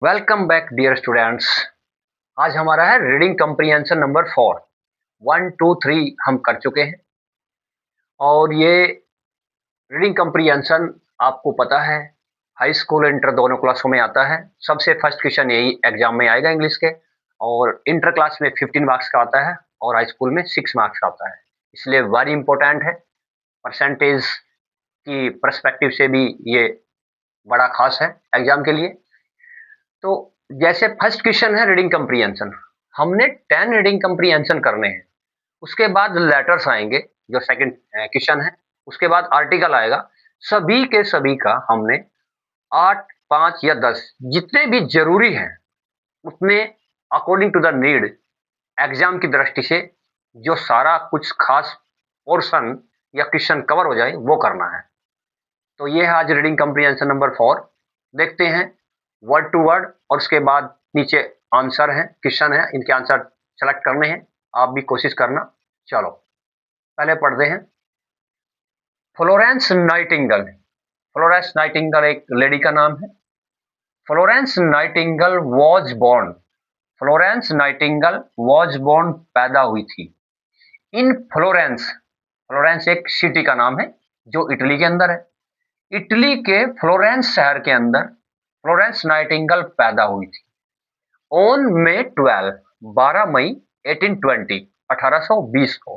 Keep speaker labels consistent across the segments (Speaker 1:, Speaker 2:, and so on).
Speaker 1: Welcome back dear students. आज हमारा है रीडिंग कम्प्रीहेंशन नंबर 4। 1 2 3 हम कर चुके हैं और ये रीडिंग कम्प्रीहेंशन आपको पता है हाई स्कूल इंटर दोनों क्लासों में आता है। सबसे फर्स्ट क्वेश्चन यही एग्जाम में आएगा इंग्लिश के, और इंटर क्लास में 15 मार्क्स का आता है और हाई स्कूल में 6 मार्क्स का आता है, इसलिए वेरी इंपॉर्टेंट है। परसेंटेज की परस्पेक्टिव से भी ये बड़ा खास है एग्जाम के लिए। तो जैसे फर्स्ट क्वेश्चन है रीडिंग कम्प्रीहेंशन, हमने 10 रीडिंग कम्प्रीहेंशन करने हैं। उसके बाद लेटर्स आएंगे जो सेकंड क्वेश्चन है, उसके बाद आर्टिकल आएगा। सभी के सभी का हमने 8 5 या 10 जितने भी जरूरी हैं उतने according to the need exam की दृष्टि से जो सारा कुछ खास पोर्शन या क्वेश्चन कवर हो जाए वो करना है। तो ये है आज रीडिंग कम्प्रीहेंशन नंबर 4। देखते हैं वर्ड टू वर्ड, और उसके बाद नीचे आंसर है, क्वेश्चन है, इनके आंसर सेलेक्ट करने हैं। आप भी कोशिश करना। चलो पहले पढ़ते हैं। Florence Nightingale. फ्लोरेंस नाइटिंगेल एक लेडी का नाम है। Florence Nightingale was born. Florence Nightingale was born पैदा हुई थी इन फ्लोरेंस। फ्लोरेंस एक सिटी का नाम है जो इटली के अंदर है। इटली के फ्लोरेंस शहर के अंदर फ्लोरेंस नाइटिंगेल पैदा हुई थी ऑन May 12, 12 मई 1820, 1820 को।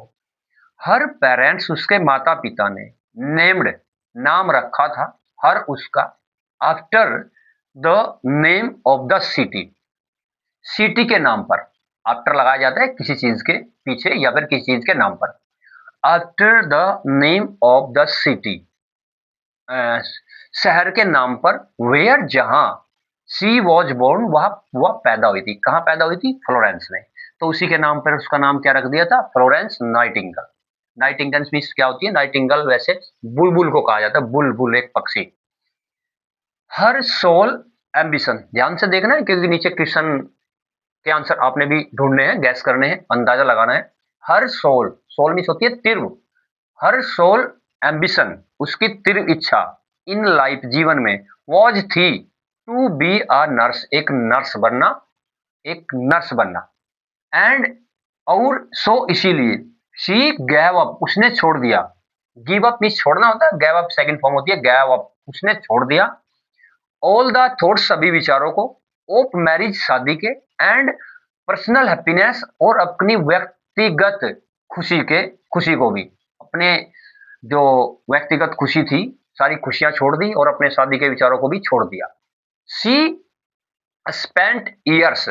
Speaker 1: हर पेरेंट्स उसके माता पिता ने नेम्ड नाम रखा था हर उसका after the name of the city. City के नाम पर आफ्टर लगाया जाता है किसी चीज के पीछे या फिर किसी चीज के नाम पर। After the name of the city, शहर के नाम पर। वेयर जहां शी वॉज बोर्न, वह पैदा हुई थी। कहां पैदा हुई थी? फ्लोरेंस में। तो उसी के नाम पर उसका नाम क्या रख दिया था? Florence Nightingale. नाइटिंगेल मीन्स क्या होती है? नाइटिंगेल वैसे बुलबुल को कहा जाता है, बुलबुल एक पक्षी। हर सोल एम्बिशन, ध्यान से देखना है क्योंकि नीचे क्वेश्चन के आंसर आपने भी ढूंढने हैं, गैस करने हैं, अंदाजा लगाना है। हर सोल, सोल मीन्स होती है तीव्र। हर सोल एम्बिशन, उसकी तीव्र इच्छा, इन लाइफ जीवन में, वॉज थी टू बी अ नर्स, एक नर्स बनना, एक नर्स बनना। एंड और सो इसीलिए शी गैव अप, उसने छोड़ दिया। गिव अप मीन्स छोड़ना होता है, गैव अप सेकंड फॉर्म होती है गैव अप, उसने छोड़ दिया। ऑल द थॉट्स, सभी विचारों को, ऑफ मैरिज, शादी के, एंड पर्सनल हैप्पीनेस, और अपनी व्यक्तिगत खुशी को भी, अपने जो व्यक्तिगत खुशी थी सारी खुशियां छोड़ दी और अपने शादी के विचारों को भी छोड़ दिया। शी स्पेंट ईयर्स,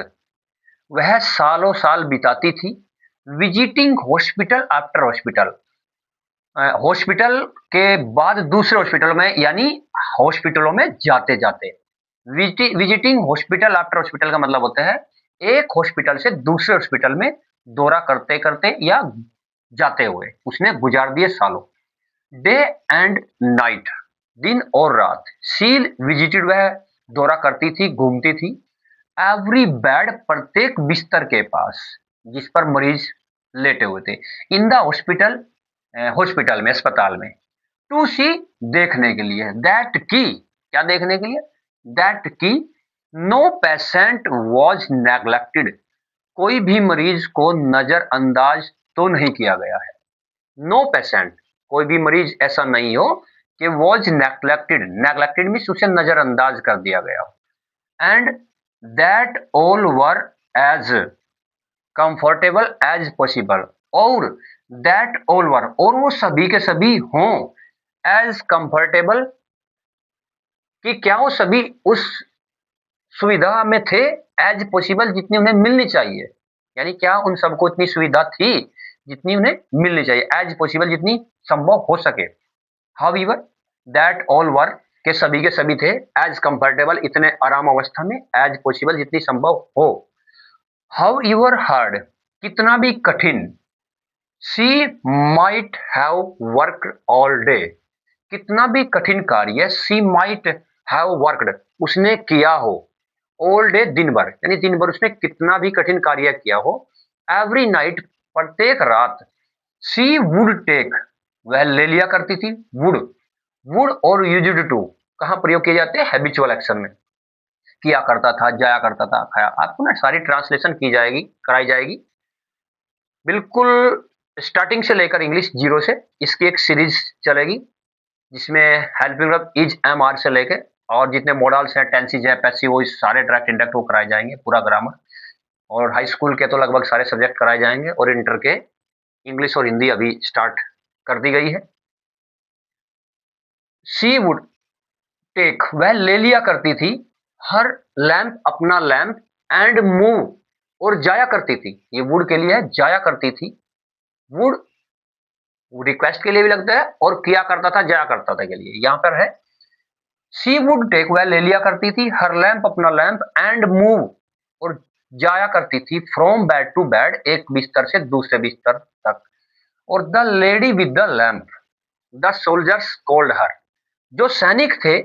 Speaker 1: वह सालों साल बिताती थी। Visiting hospital after hospital, hospital के बाद दूसरे हॉस्पिटल में, यानी हॉस्पिटलों में जाते जाते। विजिटिंग हॉस्पिटल आफ्टर हॉस्पिटल का मतलब होता है एक हॉस्पिटल से दूसरे हॉस्पिटल में दौरा करते करते या जाते हुए उसने गुजार दिए सालों। डे एंड नाइट, दिन और रात। सी विजिटेड, वह दौरा करती थी, घूमती थी। एवरी बेड, प्रत्येक बिस्तर के पास जिस पर मरीज लेटे हुए थे। इन द हॉस्पिटल, हॉस्पिटल में, अस्पताल में। टू सी, देखने के लिए। दैट की, क्या देखने के लिए? दैट की नो पेशेंट वॉज नेग्लेक्टेड, कोई भी मरीज को नजरअंदाज तो नहीं किया गया है। नो पेशेंट, कोई भी मरीज ऐसा नहीं हो कि वॉज नेग्लेक्टेड। नेग्लेक्टेड मीन्स उसे नजरअंदाज कर दिया गया हो। And that all were as comfortable as possible, और दैट ऑल वर, और वो सभी के सभी हों, एज कंफर्टेबल, कि क्या वो सभी उस सुविधा में थे, एज पॉसिबल, जितनी उन्हें मिलनी चाहिए। यानी क्या उन सबको इतनी सुविधा थी जितनी उन्हें मिलनी चाहिए, एज पॉसिबल, जितनी संभव हो सके। हाउएवर दैट ऑल वर, के सभी थे, एज कंफर्टेबल, इतने आराम अवस्था में, एज पॉसिबल, जितनी संभव हो। हाउएवर हार्ड, कितना भी कठिन। She might have worked all day, कितना भी कठिन कार्य शी माइट हैव वर्कड, उसने किया हो। ऑल डे, दिन भर, यानी दिन भर उसने कितना भी कठिन कार्य किया हो। एवरी नाइट, प्रत्येक रात। शी वुड टेक, वह ले लिया करती थी। वुड, वुड और यूज्ड टू कहां प्रयोग किए जाते हैं? हैबिचुअल एक्शन में। किया करता था, जाया करता था, खाया। आपको ना सारी ट्रांसलेशन की जाएगी, कराई जाएगी, बिल्कुल स्टार्टिंग से लेकर इंग्लिश जीरो से इसकी एक सीरीज चलेगी, जिसमें helping verb is, M, are से लेके और जितने मॉडल्स हैं, टेंसेज हैं, पैसिव वॉइस, सारे डायरेक्ट इंडायरेक्ट वो कराए जाएंगे, पूरा ग्रामर। और हाई स्कूल के तो लगभग सारे सब्जेक्ट कराए जाएंगे, और इंटर के इंग्लिश और हिंदी अभी स्टार्ट कर दी गई है। शी वुड टेक, वह ले लिया करती थी, हर लैंप, अपना लैंप, एंड मूव, और जाया करती थी। ये वुड के लिए है, जाया करती थी। वुड रिक्वेस्ट के लिए भी लगता है, और किया करता था, जाया करता था के लिए यहां पर है। शी वुड टेक, वह ले लिया करती थी, हर लैंप, अपना लैंप, एंड मूव, और जाया करती थी, फ्रॉम बेड टू बेड, एक बिस्तर से दूसरे बिस्तर तक। और the lady with the lamp, the soldiers called her, जो सैनिक थे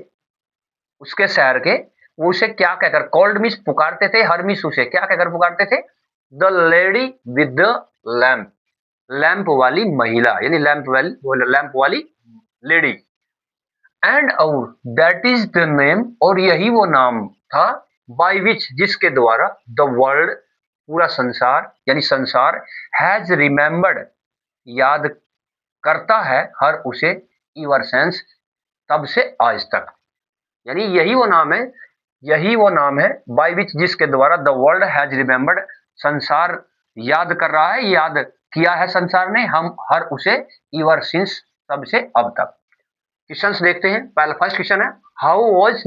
Speaker 1: उसके शहर के, वो उसे क्या कहकर, कॉल्ड मीन्स पुकारते थे, हर मीन्स उसे क्या कहकर पुकारते थे, the lady with the lamp, lamp वाली महिला, यानी लैंप वाली लेडी। एंड और दैट इज द नेम, और यही वो नाम था, बाय विच, जिसके द्वारा, द वर्ल्ड, पूरा संसार, यानी संसार, हैज रिमेम्बर्ड, याद करता है, हर उसे, इवर सेंस, तब से आज तक। यानी यही वो नाम है, बाय विच, जिसके द्वारा, द वर्ल्ड हैज रिमेम्बर्ड, संसार याद कर रहा है, याद किया है संसार ने, हम, हर उसे, इवर सिंस, तब से अब तक। क्वेश्चंस देखते हैं। पहला फर्स्ट क्वेश्चन है, how was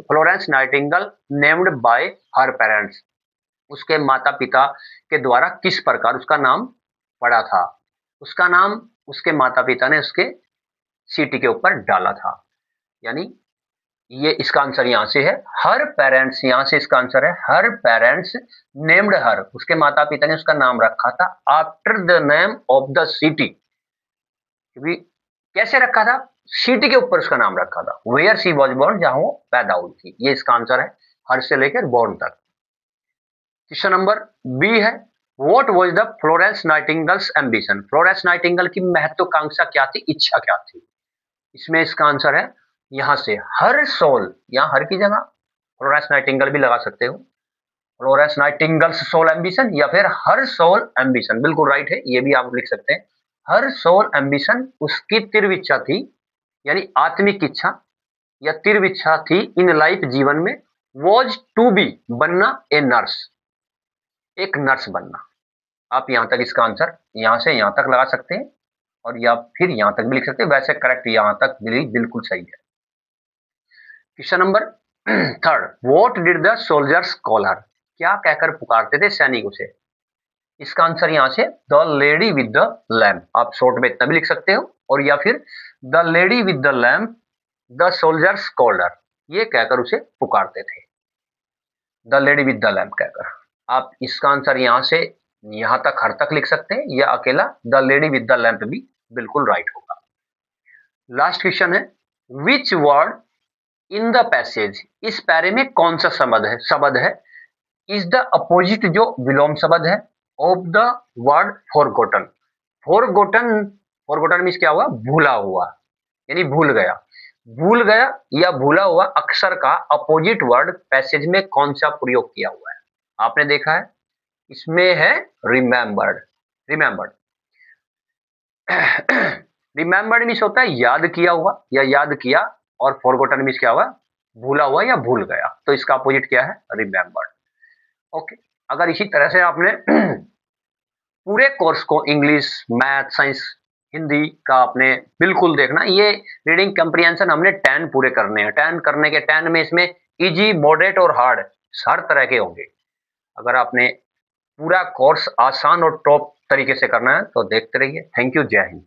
Speaker 1: Florence Nightingale named by her parents, उसके माता पिता के द्वारा किस प्रकार उसका नाम पड़ा था। उसका नाम उसके माता पिता ने उसके सीटी के ऊपर डाला था, यानी ये इसका आंसर यहां से है, हर पेरेंट्स, यहां से इसका आंसर है, हर पेरेंट्स नेम्ड हर, उसके माता पिता ने उसका नाम रखा था, after the name of the city. कैसे रखा था, सिटी के ऊपर उसका नाम रखा था, वेयर शी वॉज बोर्न, जहां वो पैदा हुई थी। ये इसका आंसर है, हर से लेकर बोर्न तक। क्वेश्चन नंबर बी है, what was the Florence nightingales ambition, Florence Nightingale की महत्वाकांक्षा क्या थी, इच्छा क्या थी। इसमें इसका आंसर है, यहां से, हर सोल, यहां हर की जगह फ्लोरेंस नाइटिंगेल भी लगा सकते हो, फ्लोरेंस नाइटिंगेल्स सोल एम्बिशन, या फिर हर सोल एम्बिशन, बिल्कुल राइट है, ये भी आप लिख सकते हैं। हर सोल एम्बिशन, उसकी तीव्र इच्छा थी, यानी आत्मिक इच्छा या तीव्र इच्छा थी, इन लाइफ, जीवन में, वॉज टू बी, बनना, ए नर्स, एक नर्स बनना। आप यहां तक इसका आंसर यहां से यहां तक लगा सकते हैं, और या फिर यहां तक भी लिख सकते हैं, वैसे करेक्ट यहां तक भी बिल्कुल सही है। Question number third, what did the soldiers call her, क्या कहकर पुकारते थे सैनिक उसे। इसका आंसर यहां से, the lady with the lamp, आप शॉर्ट में इतना भी लिख सकते हो, और या फिर the lady with the lamp, the soldiers called her, ये कहकर उसे पुकारते थे, the lady with the lamp कहकर। आप इसका आंसर यहां से यहां तक, हर तक लिख सकते हैं, या अकेला the lady with the lamp भी बिल्कुल राइट होगा। लास्ट क्वेश्चन है, which word in the passage, इस पैरे में कौन सा शब्द है, इज द अपोजिट, जो विलोम शब्द है, of the word forgotten. Forgotten, forgotten means क्या हुआ, भूला हुआ, यानी भूल गया। भूल गया या भूला हुआ अक्षर का अपोजिट वर्ड पैसेज में कौन सा प्रयोग किया हुआ है। आपने देखा है, इसमें है रिमेंबर्ड। रिमेंबर्ड रिमेंबर्ड मीन्स होता है याद किया हुआ या याद किया, और फॉरगॉटन मीन्स क्या हुआ, भूला हुआ या भूल गया। तो इसका अपोजिट क्या है, रिमेंबर्ड। ओके, अगर इसी तरह से आपने पूरे कोर्स को, इंग्लिश, मैथ, साइंस, हिंदी का आपने बिल्कुल देखना, ये रीडिंग कंप्रीहेंशन हमने 10 पूरे करने हैं। 10 करने के 10 में इसमें इजी, मॉडरेट और हार्ड हर तरह के होंगे। अगर आपने पूरा कोर्स आसान और टॉप तरीके से करना है तो देखते रहिए। थैंक यू, जय हिंद।